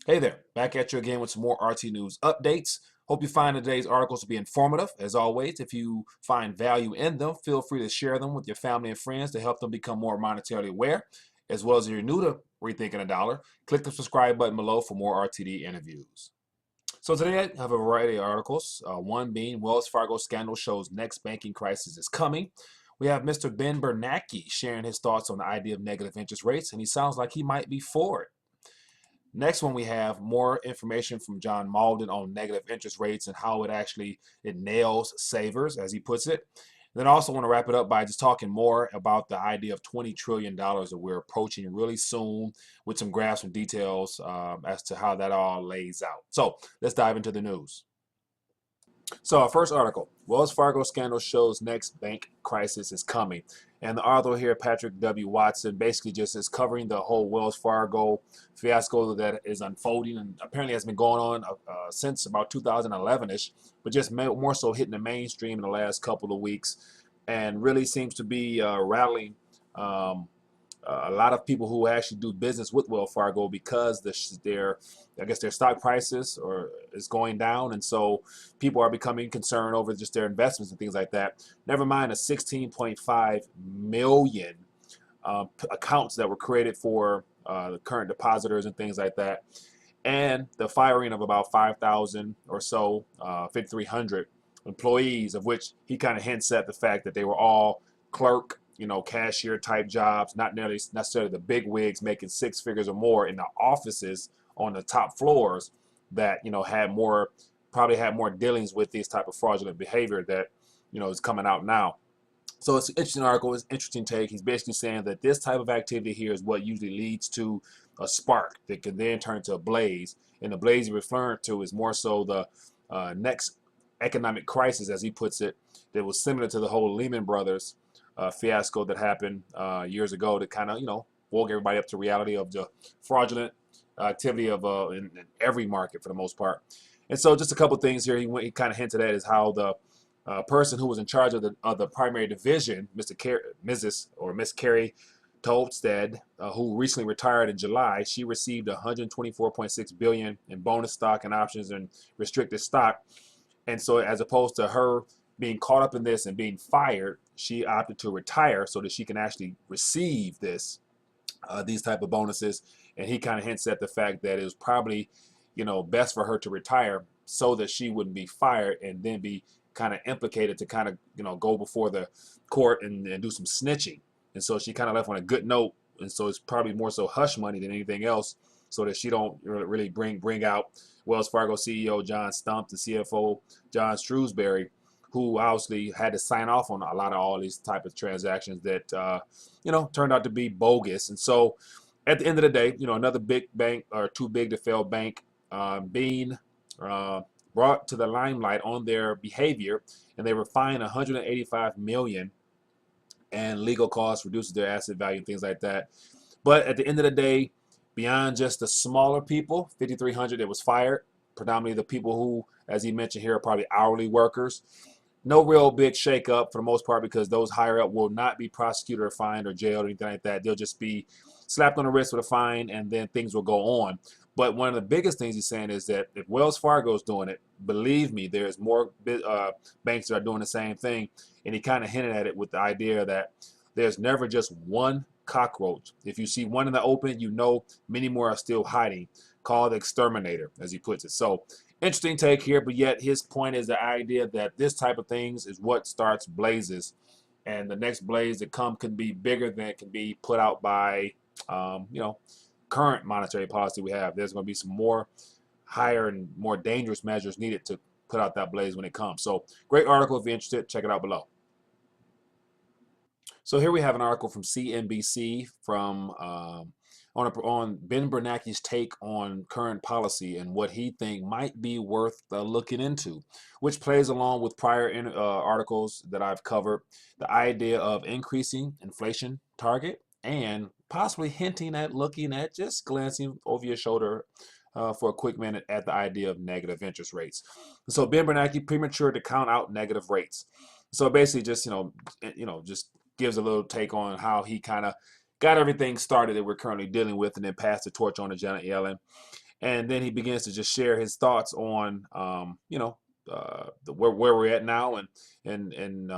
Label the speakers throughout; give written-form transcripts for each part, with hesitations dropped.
Speaker 1: Hey there, back at you again with some more RT News updates. Hope you find today's articles to be informative. As always, if you find value in them, feel free to share them with your family and friends to help them become more monetarily aware. As well as if you're new to Rethinking a Dollar, click the subscribe button below for more RTD interviews. So today I have a variety of articles, one being Wells Fargo scandal shows next banking crisis is coming. We have Mr. Ben Bernanke sharing his thoughts on the idea of negative interest rates, and he sounds like he might be for it. Next one, we have more information from John Mauldin on negative interest rates and how it nails savers, as he puts it. Then I also want to wrap it up by just talking more about the idea of $20 trillion that we're approaching really soon with some graphs and details as to how that all lays out. So let's dive into the news. So our first article, Wells Fargo scandal shows next bank crisis is coming. And the author here, Patrick W. Watson, basically just is covering the whole Wells Fargo fiasco that is unfolding and apparently has been going on since about 2011-ish, but just more so hitting the mainstream in the last couple of weeks and really seems to be rattling a lot of people who actually do business with Wells Fargo because their stock prices is going down, and so people are becoming concerned over just their investments and things like that. Never mind the 16.5 million accounts that were created for the current depositors and things like that, and the firing of about 5,000 or so, 5,300 employees, of which he kind of hints at the fact that they were all clerk, cashier type jobs, not necessarily the big wigs making six figures or more in the offices on the top floors that, probably had more dealings with these type of fraudulent behavior that, is coming out now. So it's an interesting article, it's an interesting take. He's basically saying that this type of activity here is what usually leads to a spark that can then turn to a blaze. And the blaze he's referring to is more so the next economic crisis, as he puts it, that was similar to the whole Lehman Brothers fiasco that happened years ago, to kind of woke everybody up to reality of the fraudulent activity of in every market for the most part. And so just a couple of things here he kind of hinted at is how the person who was in charge of the primary division, Miss Carrie Tolstead, who recently retired in July, she received 124.6 billion in bonus stock and options and restricted stock. And so as opposed to her being caught up in this and being fired, she opted to retire so that she can actually receive these type of bonuses. And he kind of hints at the fact that it was probably, best for her to retire so that she wouldn't be fired and then be kind of implicated to kind of, go before the court and do some snitching. And so she kind of left on a good note. And so it's probably more so hush money than anything else, so that she don't really bring out Wells Fargo CEO John Stump, the CFO John Shrewsbury, who obviously had to sign off on a lot of all these type of transactions that turned out to be bogus. And so at the end of the day, another big bank or too big to fail bank being brought to the limelight on their behavior, and they were fined 185 million, and legal costs reduces their asset value and things like that. But at the end of the day, beyond just the smaller people, 5,300 that was fired, predominantly the people who, as he mentioned here, are probably hourly workers. No real big shakeup for the most part, because those higher up will not be prosecuted or fined or jailed or anything like that. They'll just be slapped on the wrist with a fine, and then things will go on. But one of the biggest things he's saying is that if Wells Fargo is doing it, believe me, there's more banks that are doing the same thing. And he kind of hinted at it with the idea that there's never just one cockroach. If you see one in the open, many more are still hiding. Called the exterminator, as he puts it. So interesting take here, but yet his point is the idea that this type of things is what starts blazes, and the next blaze that come can be bigger than it can be put out by current monetary policy we have. There's going to be some more higher and more dangerous measures needed to put out that blaze when it comes. So great article. If you're interested, check it out below. So here we have an article from CNBC from on Ben Bernanke's take on current policy and what he think might be worth looking into, which plays along with prior articles that I've covered. The idea of increasing inflation target and possibly hinting at looking at just glancing over your shoulder for a quick minute at the idea of negative interest rates. So Ben Bernanke, premature to count out negative rates. So basically just, just gives a little take on how he kind of got everything started that we're currently dealing with, and then passed the torch on to Janet Yellen. And then he begins to just share his thoughts on, where we're at now, and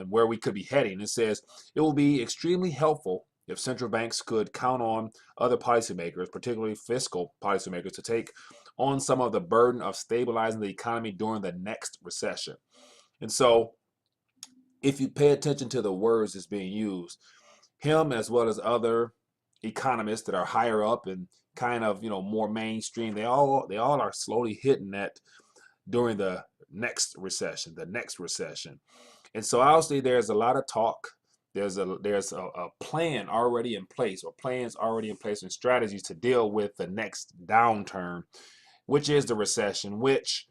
Speaker 1: where we could be heading. It says it will be extremely helpful if central banks could count on other policymakers, particularly fiscal policymakers, to take on some of the burden of stabilizing the economy during the next recession. And so, if you pay attention to the words that's being used, him as well as other economists that are higher up and kind of more mainstream, they all are slowly hitting that during the next recession. And so obviously there's a lot of talk. There's a plan already in place, or plans already in place, and strategies to deal with the next downturn, which is the recession, which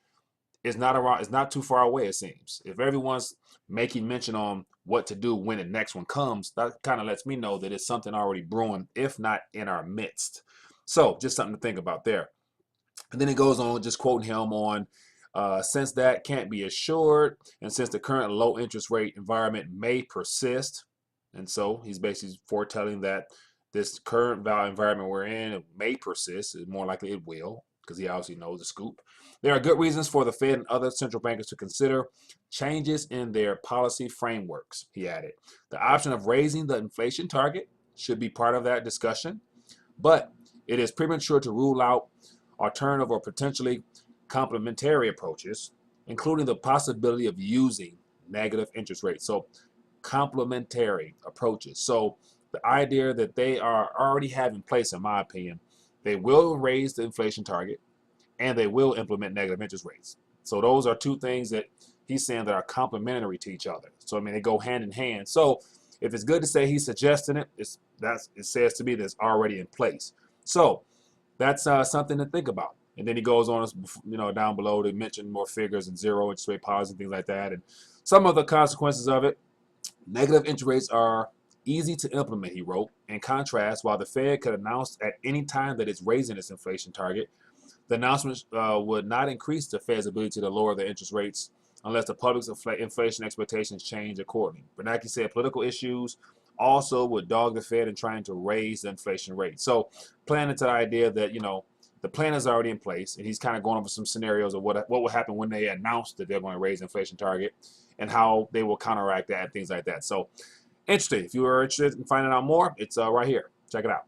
Speaker 1: is not around, it's not too far away, it seems. If everyone's making mention on what to do when the next one comes, that kind of lets me know that it's something already brewing, if not in our midst. So just something to think about there. And then it goes on, just quoting him on, since that can't be assured, and since the current low interest rate environment may persist, and so he's basically foretelling that this current environment we're in, it may persist. It's more likely it will, because he obviously knows the scoop. There are good reasons for the Fed and other central bankers to consider changes in their policy frameworks, he added. The option of raising the inflation target should be part of that discussion, but it is premature to rule out alternative or potentially complementary approaches, including the possibility of using negative interest rates. So, complementary approaches. So, the idea that they are already have in place, in my opinion, they will raise the inflation target and they will implement negative interest rates. So, those are two things that he's saying that are complementary to each other. So, I mean, they go hand in hand. So, if it's good to say he's suggesting it, it says to me that it's already in place. So, that's something to think about. And then he goes on, down below to mention more figures and zero interest rate policy and things like that, and some of the consequences of it. Negative interest rates are easy to implement, he wrote. In contrast, while the Fed could announce at any time that it's raising its inflation target, the announcement would not increase the Fed's ability to lower the interest rates unless the public's inflation expectations change accordingly. Bernanke said political issues also would dog the Fed in trying to raise the inflation rate. So, playing into the idea that, the plan is already in place, and he's kind of going over some scenarios of what will happen when they announce that they're going to raise the inflation target and how they will counteract that and things like that. So, interesting. If you are interested in finding out more, it's right here. Check it out.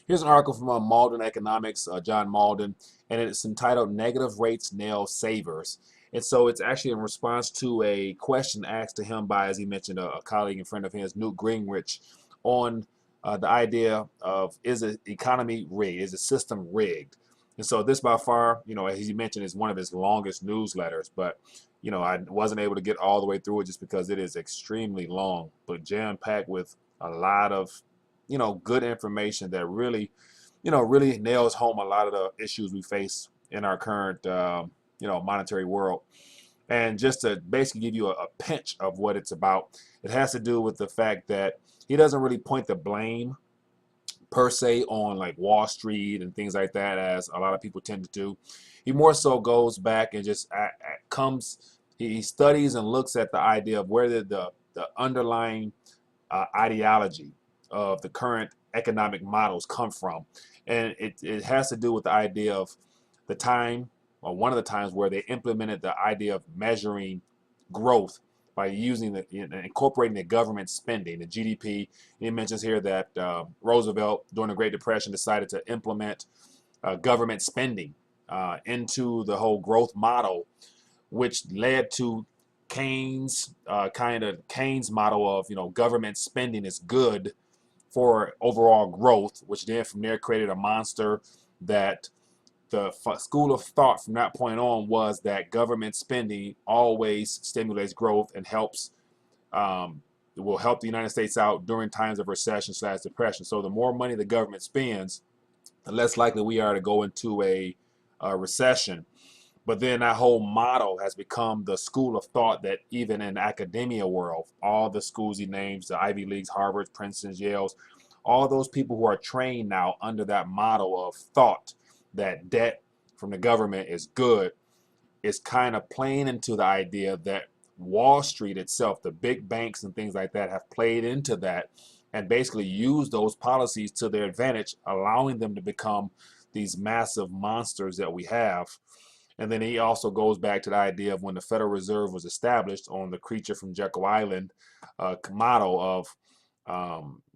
Speaker 1: Here's an article from Mauldin Economics, John Mauldin, and it's entitled Negative Rates Nail Savers. And so it's actually in response to a question asked to him by, as he mentioned, a colleague and friend of his, Newt Gingrich, on the idea of, is the economy rigged? Is the system rigged? And so this by far, as he mentioned, is one of his longest newsletters. But, I wasn't able to get all the way through it just because it is extremely long, but jam-packed with a lot of good information that really, really nails home a lot of the issues we face in our current, monetary world. And just to basically give you a pinch of what it's about, it has to do with the fact that he doesn't really point the blame per se on like Wall Street and things like that, as a lot of people tend to do. He more so goes back and just he studies and looks at the idea of where the underlying ideology of the current economic models come from. And it has to do with the idea of the time, or one of the times, where they implemented the idea of measuring growth by incorporating the government spending, the GDP. He mentions here that Roosevelt, during the Great Depression, decided to implement government spending into the whole growth model, which led to Keynes model of government spending is good for overall growth, which then from there created a monster that the school of thought from that point on was that government spending always stimulates growth and will help the United States out during times of recession/depression. So the more money the government spends, the less likely we are to go into a recession. But then that whole model has become the school of thought that even in academia world, all the schools he names, the Ivy Leagues, Harvard, Princeton, Yale's, all those people who are trained now under that model of thought that debt from the government is good, is kind of playing into the idea that Wall Street itself, the big banks and things like that, have played into that and basically used those policies to their advantage, allowing them to become these massive monsters that we have. And then he also goes back to the idea of when the Federal Reserve was established on the Creature from Jekyll Island model of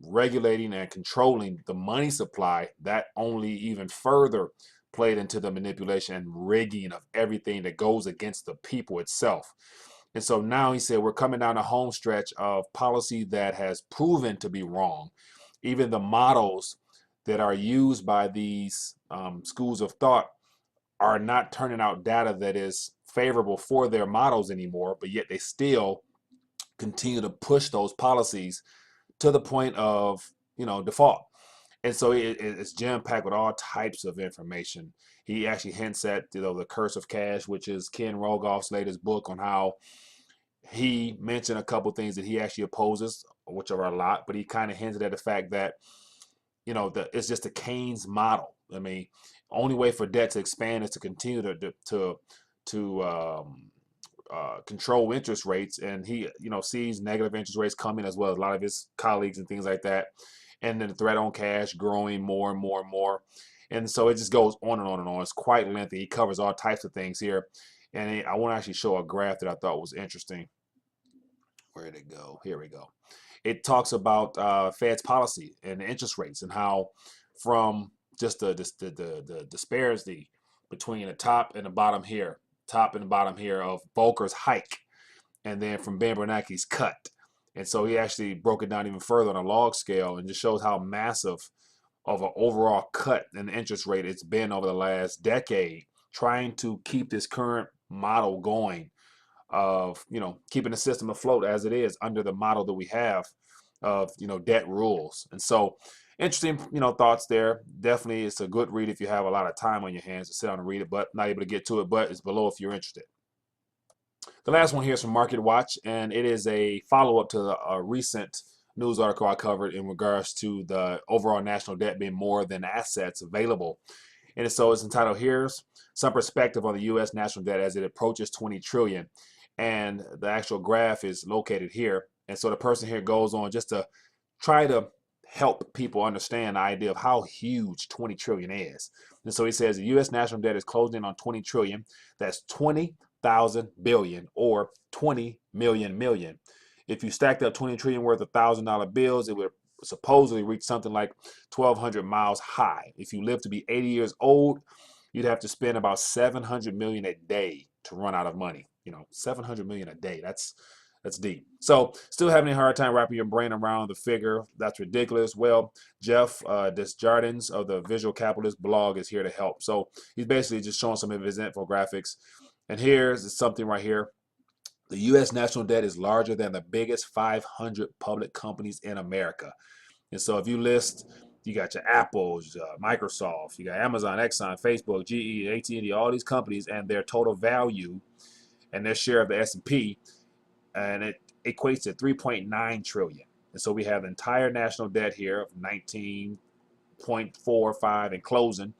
Speaker 1: regulating and controlling the money supply. That only even further played into the manipulation and rigging of everything that goes against the people itself. And so now he said we're coming down a home stretch of policy that has proven to be wrong. Even the models that are used by these schools of thought are not turning out data that is favorable for their models anymore, but yet they still continue to push those policies to the point of, default. And so it's jam packed with all types of information. He actually hints at, the curse of cash, which is Ken Rogoff's latest book on how he mentioned a couple things that he actually opposes, which are a lot, but he kind of hinted at the fact that, it's just a Keynes model. I mean, only way for debt to expand is to continue to control interest rates, and he sees negative interest rates coming, as well as a lot of his colleagues and things like that, and then the threat on cash growing more and more and more, and so it just goes on and on and on. It's quite lengthy. He covers all types of things here, and I want to actually show a graph that I thought was interesting. Where did it go? Here we go. It talks about Fed's policy and interest rates, and how from just the disparity between the top and the bottom here, of Volcker's hike, and then from Ben Bernanke's cut. And so he actually broke it down even further on a log scale and just shows how massive of an overall cut in the interest rate it's been over the last decade, trying to keep this current model going of, keeping the system afloat as it is under the model that we have of, debt rules. And so interesting, thoughts there. Definitely it's a good read if you have a lot of time on your hands to sit down and read it, but not able to get to it, but it's below if you're interested. The last one here is from Market Watch, and it is a follow-up to a recent news article I covered in regards to the overall national debt being more than assets available. And so it's entitled, Here's Some Perspective on the U.S. National Debt as it approaches 20 trillion. And the actual graph is located here. And so the person here goes on just to try to help people understand the idea of how huge 20 trillion is. And so he says the U.S. national debt is closing in on 20 trillion. That's 20,000 billion, or 20 million million. If you stacked up 20 trillion worth of $1,000 bills, it would supposedly reach something like 1,200 miles high. If you live to be 80 years old, you'd have to spend about 700 million a day to run out of money. 700 million a day. That's deep. So still having a hard time wrapping your brain around the figure. That's ridiculous. Well, Jeff Desjardins of the Visual Capitalist blog is here to help. So he's basically just showing some of his infographics. And here's something right here. The U.S. national debt is larger than the biggest 500 public companies in America. And so if you list, you got your Apples, Microsoft, you got Amazon, Exxon, Facebook, GE, AT&T, all these companies, and their total value and their share of the S&P, and it equates to 3.9 trillion. And so we have the entire national debt here of 19.45 and closing,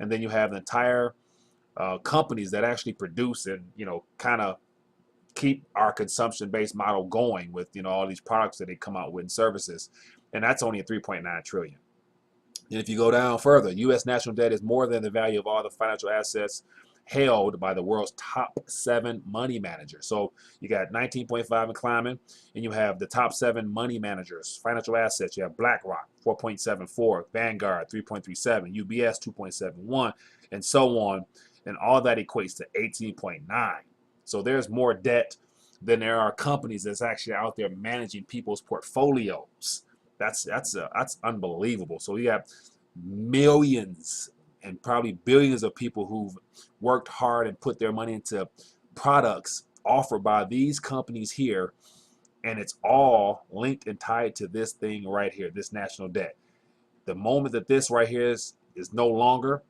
Speaker 1: and then you have the entire companies that actually produce and kind of keep our consumption-based model going with all these products that they come out with and services, and that's only a 3.9 trillion. And if you go down further, U.S. national debt is more than the value of all the financial assets held by the world's top 7 money managers. So you got 19.5 and climbing, and you have the top 7 money managers, financial assets. You have BlackRock, 4.74, Vanguard, 3.37, UBS, 2.71, and so on. And all that equates to 18.9. So there's more debt than there are companies that's actually out there managing people's portfolios. That's unbelievable. So you have millions and probably billions of people who've worked hard and put their money into products offered by these companies here, and it's all linked and tied to this thing right here, this national debt. The moment that this right here is no longer,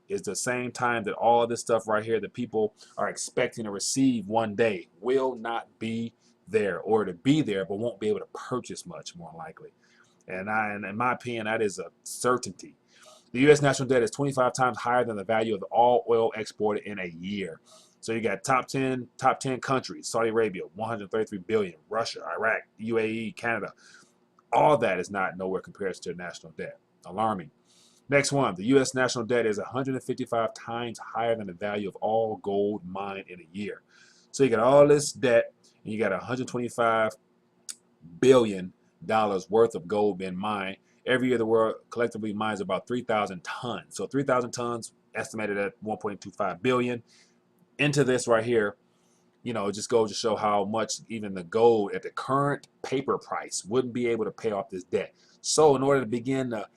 Speaker 1: is the same time that all of this stuff right here that people are expecting to receive one day will not be there, or to be there but won't be able to purchase much, more likely. And in my opinion, that is a certainty. The U.S. national debt is 25 times higher than the value of all oil exported in a year. So you got top 10 countries: Saudi Arabia, 133 billion, Russia, Iraq, UAE, Canada. All that is not nowhere compared to national debt. Alarming. Next one, the U.S. national debt is 155 times higher than the value of all gold mined in a year. So you got all this debt, and you got 125 billion dollars worth of gold being mined. Every year, the world collectively mines about 3,000 tons. So 3,000 tons estimated at 1.25 billion. Into this right here, you know, it just goes to show how much even the gold at the current paper price wouldn't be able to pay off this debt. So in order to begin to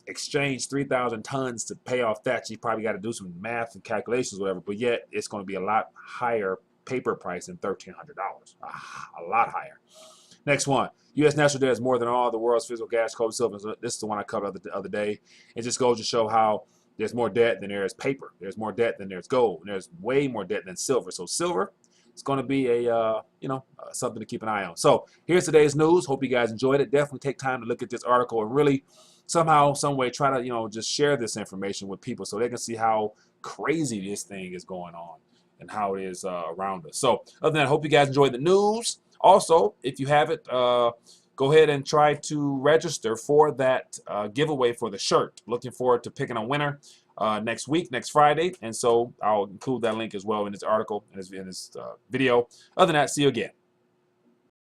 Speaker 1: exchange 3,000 tons to pay off that, you probably got to do some math and calculations, whatever. But yet, it's going to be a lot higher paper price than $1,300. A lot higher. Next one. U.S. national debt is more than all the world's physical gas, gold, silver. This is the one I covered the other day. It just goes to show how there's more debt than there is paper. There's more debt than there's gold. And there's way more debt than silver. So silver is going to be a something to keep an eye on. So here's today's news. Hope you guys enjoyed it. Definitely take time to look at this article and really somehow, some way, try to just share this information with people so they can see how crazy this thing is going on and how it is around us. So other than that, I hope you guys enjoyed the news. Also, if you haven't, go ahead and try to register for that giveaway for the shirt. Looking forward to picking a winner next week, next Friday. And so I'll include that link as well in this article, in this video. Other than that, see you again.